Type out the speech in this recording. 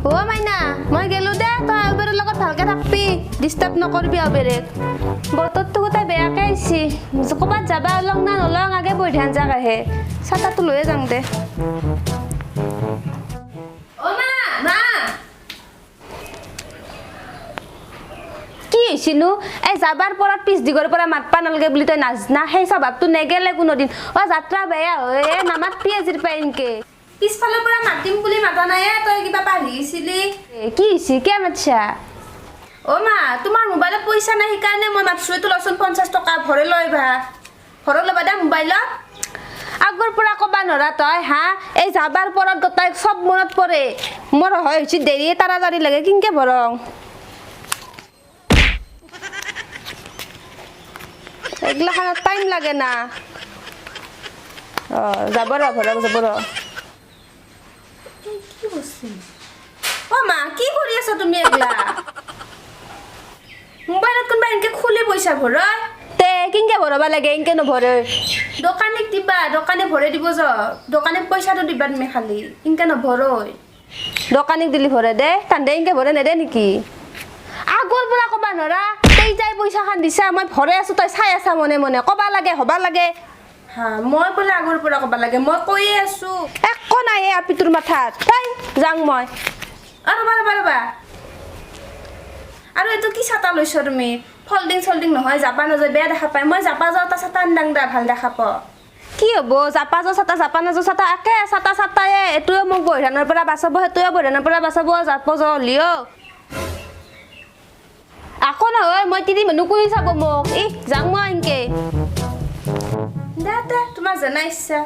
ও মাইনা মই গেলো দে তই আবেৰৰ লগত ভালকে থাকবি ডিস্টাৰ্ব নকৰবি আবেৰেক বতৰটো গোটাই বেয়াকে আইছি ক'বাত যাবা অলং না নলং আগে বৈ ধ্যান যাক আহে ছাতাটো লৈয়ে যাং দে ও মা মা কি হৈছিনো এই যাবাৰ পৰা পিছ দিগৰ পৰা মাতপা নালগে বুলি তই নাজনা সেই স্বভাৱটো নেগেলে কোনোদিন অ যাত্ৰা বেয়া হয় নামাতপি আজিৰ পৰা ইনকে পিছফালৰ পৰা মাতিম বুলি মাতা নাই তই কিবা পাহৰিছিলি কি হৈছে কে মাতছা ও মা তোমাৰ মোবাইলত পইচা নাই সেইকাৰণে মই মাতছো তো লচোন 50 টকা ভৰে লৈ ভা ভৰে লবা দে মোবাইলত আগৰ পৰা কবা নৰা তই হা এই যাবাৰ পৰত গটাই সব মনত পৰে মোৰ হয় হৈছে দেৰি তাৰাতাৰি লাগে কিনকে ভৰং এগলা খানা টাইম লাগে না যাব ৰ ভৰং যাব ৰ কি বসছি ও মা কি কৰি আছা তুমি এগলা মোবাইলত কোনবা ইনকে খুলি পয়সা ভৰয় তে কিনকে ভৰবা লাগে ইনকে নভৰে দোকানিক দিবা দোকানে ভৰে দিব য দোকানে পয়সাটো দিবা তুমি খালি ইনকে নভৰয় দোকানিক দিলি ভৰে দে তান্দে ইনকে ভৰে নেদে নেকি আগৰ পৰা কবা নৰা তেই যাই পয়সা খান দিছা মই ভৰে আছো তই চাই আছা মনে মনে কবা লাগে হবা লাগে হা মই বলে আগৰ পৰা কবা লাগে মই কৈয়ে আছো একো নাই আপিটোৰ মাথাত তাই যাং মই আৰু বাবা আৰু এটো কি ছাতা লৈছ তুমি ফল্ডিং নহয় জাপা নজয় বেয়া দেখা পায় মই জাপা যাও তা ছাতা আনদাং দা ভাল দেখা প কি হবো জাপা যাও ছাতা জাপা নজয় ছাতা একে ছাতায়ে এটোয়ে মোক বৈধানৰ পৰা বাছাব হেটোয়ে বৈধানৰ পৰা বাছাব জাপ যাও লিও আকো নহয় মই তিৰি মানুহ কই চাব মোক ই যাং মই ইনকে দে তোমাৰ জানা ইচ্ছা